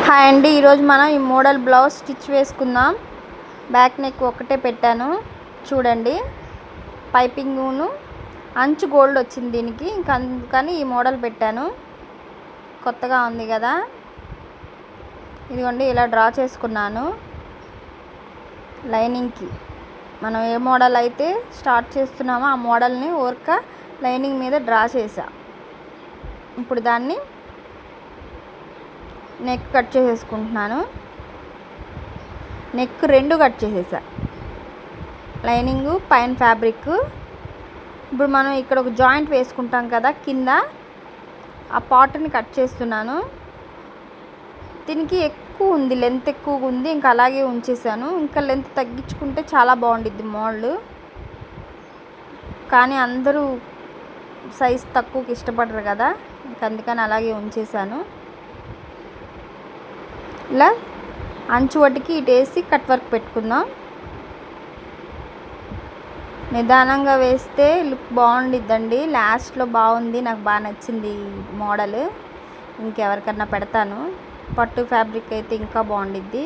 Hi అండి, ఈరోజు మనం ఈ మోడల్ బ్లౌజ్ స్టిచ్ వేసుకుందాం. బ్యాక్ నెక్ ఒకటే పెట్టాను చూడండి. పైపింగ్ను అంచు గోల్డ్ వచ్చింది దీనికి, ఇంకా అందుకని ఈ మోడల్ పెట్టాను. కొత్తగా ఉంది కదా. ఇదిగోండి ఇలా డ్రా చేసుకున్నాను. లైనింగ్కి మనం ఏ మోడల్ అయితే స్టార్ట్ చేస్తున్నామో ఆ మోడల్ని ఊరక లైనింగ్ మీద డ్రా చేసా. ఇప్పుడు దాన్ని నెక్ కట్ చేసేసుకుంటున్నాను. నెక్ 2 కట్ చేసేసా, లైనింగ్ పైన ఫ్యాబ్రిక్. ఇప్పుడు మనం ఇక్కడ ఒక జాయింట్ వేసుకుంటాం కదా కింద, ఆ పార్ట్ని కట్ చేస్తున్నాను. దీనికి ఎక్కువ ఉంది, లెంత్ ఎక్కువగా ఉంది, ఇంకా అలాగే ఉంచేసాను. ఇంకా లెంత్ తగ్గించుకుంటే చాలా బాగుండిద్ది మోడల్, కానీ అందరూ సైజ్ తక్కువకి ఇష్టపడరు కదా, ఇంకా అందుకని అలాగే ఉంచేసాను. ఇలా అంచు వడ్డుకి ఇటు వేసి కట్ వర్క్ పెట్టుకుందాం. నిదానంగా వేస్తే లుక్ బాగుండిద్దండి. లాస్ట్లో బాగుంది, నాకు బాగా నచ్చింది మోడల్. ఇంకెవరికన్నా పెడతాను. పట్టు ఫ్యాబ్రిక్ అయితే ఇంకా బాగుండిద్ది.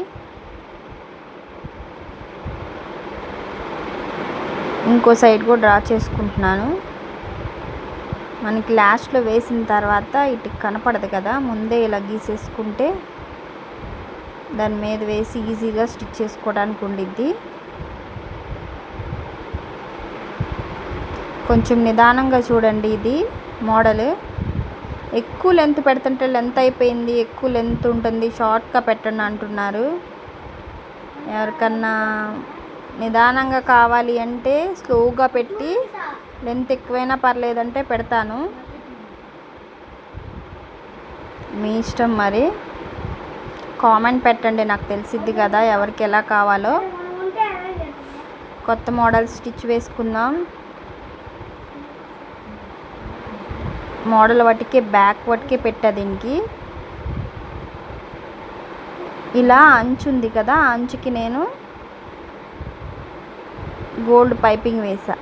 ఇంకో సైడ్ కూడా డ్రా చేసుకుంటున్నాను. మనకి లాస్ట్లో వేసిన తర్వాత ఇటు కనపడదు కదా, ముందే ఇలా గీసేసుకుంటే దాని మీద వేసి ఈజీగా స్టిచ్ చేసుకోవడానికి ఉండిద్ది. కొంచెం నిదానంగా చూడండి. ఇది మోడల్ ఎక్కువ లెంత్ పెడుతుంటే లెంత్ అయిపోయింది, ఎక్కువ లెంత్ ఉంటుంది, షార్ట్గా పెట్టండి అంటున్నారు. ఎవరికన్నా నిదానంగా కావాలి అంటే స్లోగా పెట్టి, లెంత్ ఎక్కువైనా పర్లేదంటే పెడతాను, మీ ఇష్టం. మరి కామెంట్ పెట్టండి, నాకు తెలిసిద్ది కదా ఎవరికి ఎలా కావాలో. కొత్త మోడల్ స్టిచ్ వేసుకుందాం. మోడల్ వాటికే బ్యాక్ వాటికే పెట్టా దీనికి. ఇలా అంచు ఉంది కదా, అంచుకి నేను గోల్డ్ పైపింగ్ వేసా.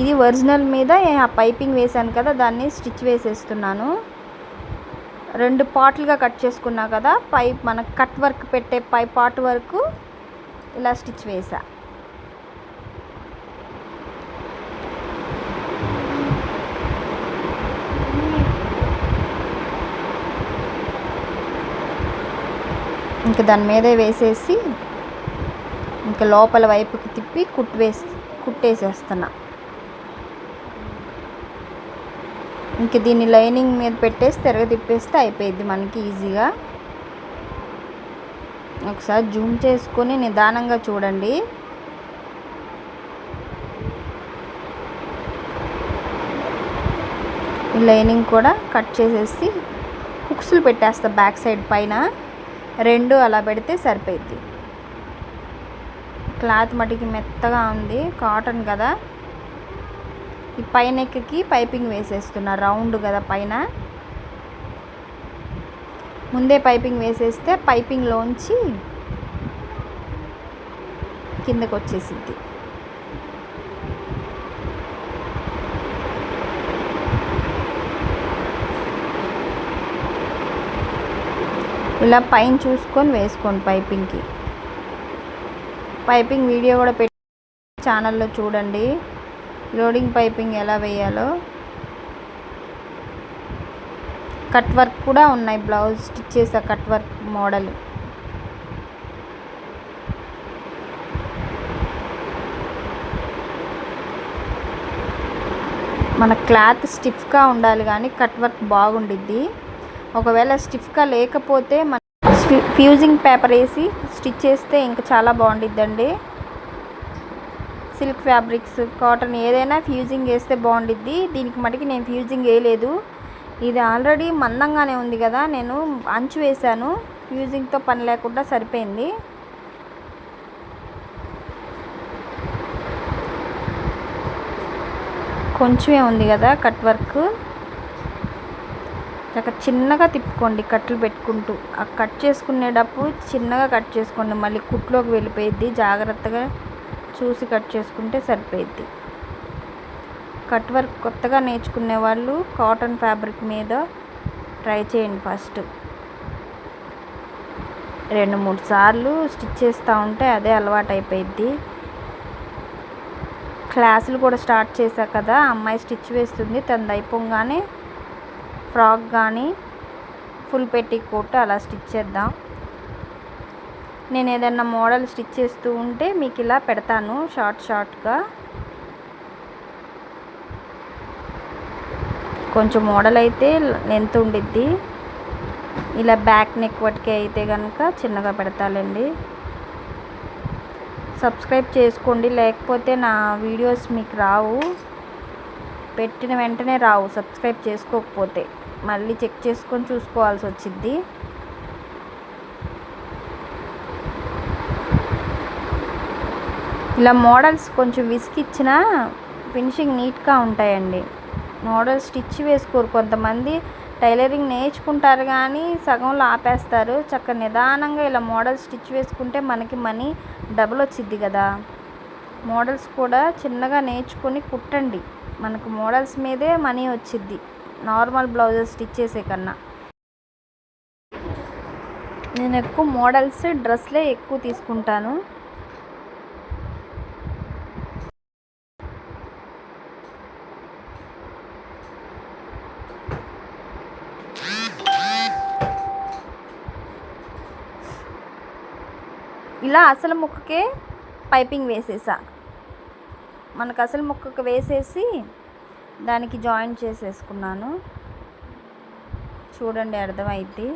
ఇది ఒరిజినల్ మీద ఆ పైపింగ్ వేసాను కదా, దాన్ని స్టిచ్ వేసేస్తున్నాను. 2 పార్ట్లుగా కట్ చేసుకున్నా కదా, పై మనకు కట్ వర్క్ పెట్టే పై పార్ట్ వరకు ఇలా స్టిచ్ వేసా. ఇంకా దాని మీదే వేసేసి ఇంకా లోపల వైపుకి తిప్పి కుట్టేసేస్తున్నా. ఇంక దీన్ని లైనింగ్ మీద పెట్టేసి తిప్పేస్తే అయిపోయింది మనకి ఈజీగా. ఒకసారి జూమ్ చేసుకొని నిదానంగా చూడండి. ఈ లైనింగ్ కూడా కట్ చేసేసి హుక్స్లు పెట్టేస్తా బ్యాక్ సైడ్ పైన 2 అలా పెడితే సరిపోయింది. క్లాత్ మటుకి మెత్తగా ఉంది, కాటన్ కదా. ఈ పై నెక్కి పైపింగ్ వేసేస్తున్నా, రౌండ్ కదా పైన. ముందే పైపింగ్ వేసేస్తే పైపింగ్లోంచి కిందకు వచ్చేసిద్ది. ఇలా పైన చూసుకొని వేసుకోండి పైపింగ్కి. పైపింగ్ వీడియో కూడా పెట్టి ఛానల్లో చూడండి, లోడింగ్ పైపింగ్ ఎలా వేయాలో. కట్ వర్క్ కూడా ఉన్నాయి, బ్లౌజ్ స్టిచ్ చేసే కట్ వర్క్ మోడల్. మన క్లాత్ స్టిఫ్గా ఉండాలి కానీ కట్ వర్క్ బాగుండిద్ది. ఒకవేళ స్టిఫ్గా లేకపోతే మన ఫ్యూజింగ్ పేపర్ వేసి స్టిచ్ చేస్తే ఇంకా చాలా బాగుండిద్దండి. సిల్క్ ఫ్యాబ్రిక్స్, కాటన్ ఏదైనా ఫ్యూజింగ్ వేస్తే బాగుండిద్ది. దీనికి మటుకి నేను ఫ్యూజింగ్ వేయలేదు. ఇది ఆల్రెడీ మందంగానే ఉంది కదా, నేను అంచు వేసాను. ఫ్యూజింగ్తో పని లేకుండా సరిపోయింది. కొంచెమే ఉంది కదా కట్ వర్క్. చక్కగా చిన్నగా తిప్పుకోండి కట్లు పెట్టుకుంటూ. ఆ కట్ చేసుకునేటప్పుడు చిన్నగా కట్ చేసుకోండి, మళ్ళీ కుట్లోకి వెళ్ళిపోయిద్ది. జాగ్రత్తగా చూసి కట్ చేసుకుంటే సరిపోయిద్ది. కట్ వర్క్ కొత్తగా నేర్చుకునే వాళ్ళు కాటన్ ఫ్యాబ్రిక్ మీద ట్రై చేయండి. ఫస్ట్ 2-3 సార్లు స్టిచ్ చేస్తూ ఉంటే అదే అలవాటు అయిపోయిద్ది. క్లాసులు కూడా స్టార్ట్ చేశా కదా, అమ్మాయి స్టిచ్ వేస్తుంది. తనది అయిపోగానే ఫ్రాక్ కానీ ఫుల్ పెట్టికోట్ అలా స్టిచ్ చేద్దాం. నేను ఏదైనా మోడల్ స్టిచ్ చేస్తూ ఉంటే మీకు ఇలా పెడతాను షార్ట్గా. కొంచెం మోడల్ అయితే లెంత్ ఉండిద్ది, ఇలా బ్యాక్ నెక్ వటికే అయితే కనుక చిన్నగా పెడతాలండి. సబ్స్క్రైబ్ చేసుకోండి, లేకపోతే నా వీడియోస్ మీకు రావు, పెట్టిన వెంటనే రావు. సబ్స్క్రైబ్ చేసుకోకపోతే మళ్ళీ చెక్ చేసుకొని చూసుకోవాల్సి వచ్చిద్ది. ఇలా మోడల్స్ కొంచెం విసిగిచ్చిన ఫినిషింగ్ నీట్గా ఉంటాయండి. మోడల్ స్టిచ్ వేసుకోరు కొంతమంది. టైలరింగ్ నేర్చుకుంటారు కానీ సగంలో ఆపేస్తారు. చక్కగా నిదానంగా ఇలా మోడల్ స్టిచ్ వేసుకుంటే మనకి మనీ డబుల్ వచ్చిద్ది కదా. మోడల్స్ కూడా చిన్నగా నేర్చుకొని కుట్టండి, మనకు మోడల్స్ మీదే మనీ వచ్చిద్ది నార్మల్ బ్లౌజెస్ స్టిచ్ చేసే కన్నా. నేను ఎక్కువ మోడల్స్ డ్రెస్లే ఎక్కువ తీసుకుంటాను. ఇలా అసలు ముక్కకే పైపింగ్ వేసేసా. మనకు అసలు ముక్కకు వేసేసి దానికి జాయింట్ చేసేసుకున్నాను. చూడండి, అర్థమైద్ది.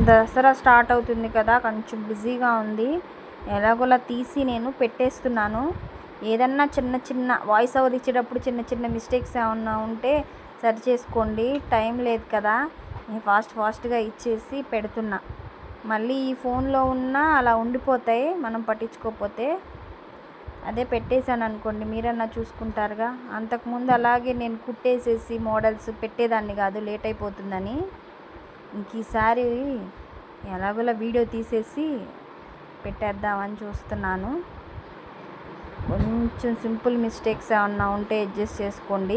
దసరా స్టార్ట్ అవుతుంది కదా, కొంచెం బిజీగా ఉంది. ఎలాగోలా తీసి నేను పెట్టేస్తున్నాను. ఏదన్నా చిన్న వాయిస్ ఓవర్ ఇచ్చేటప్పుడు చిన్న మిస్టేక్స్ ఏమన్నా ఉంటే సరి చేసుకోండి. టైం లేదు కదా, నేను ఫాస్ట్గా ఇచ్చేసి పెడుతున్నా. మళ్ళీ ఈ ఫోన్లో ఉన్నా అలా ఉండిపోతాయి మనం పట్టించుకోకపోతే. అదే పెట్టేశాను అనుకోండి, మీరన్నా చూసుకుంటారుగా. అంతకుముందు అలాగే నేను కుట్టేసేసి మోడల్స్ పెట్టేదాన్ని కాదు, లేట్ అయిపోతుందని. ఇంక ఈసారి ఎలాగోలా వీడియో తీసేసి పెట్టేద్దామని చూస్తున్నాను. కొంచెం సింపుల్ మిస్టేక్స్ ఏమన్నా ఉంటే అడ్జస్ట్ చేసుకోండి.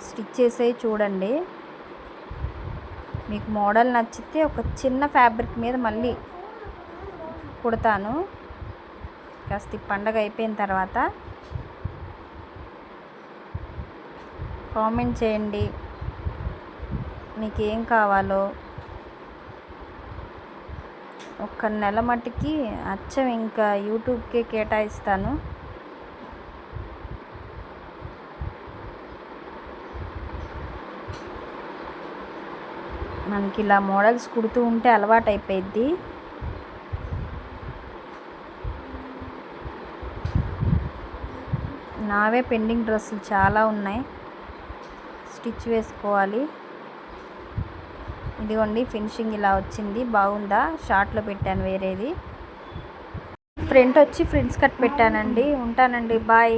స్టిచ్ చేసే చూడండి. మీకు మోడల్ నచ్చితే ఒక చిన్న ఫ్యాబ్రిక్ మీద మళ్ళీ కుడతాను. కాస్త ఈ పండగ అయిపోయిన తర్వాత కామెంట్ చేయండి మీకు ఏం కావాలో. ఒక నెల మట్టుకి అచ్చం ఇంకా యూట్యూబ్కే కేటాయిస్తాను. మనకి ఇలా మోడల్స్ కుడుతూ ఉంటే అలవాటు అయిపోయిద్ది. నావే పెండింగ్ డ్రెస్సులు చాలా ఉన్నాయి, స్టిచ్ వేసుకోవాలి. ఇదిగోండి, ఫినిషింగ్ ఇలా వచ్చింది. బాగుందా? షార్ట్లో పెట్టాను వేరేది. ఫ్రంట్ వచ్చి ఫ్రిన్స్ కట్ పెట్టానండి. ఉంటానండి, బాయ్.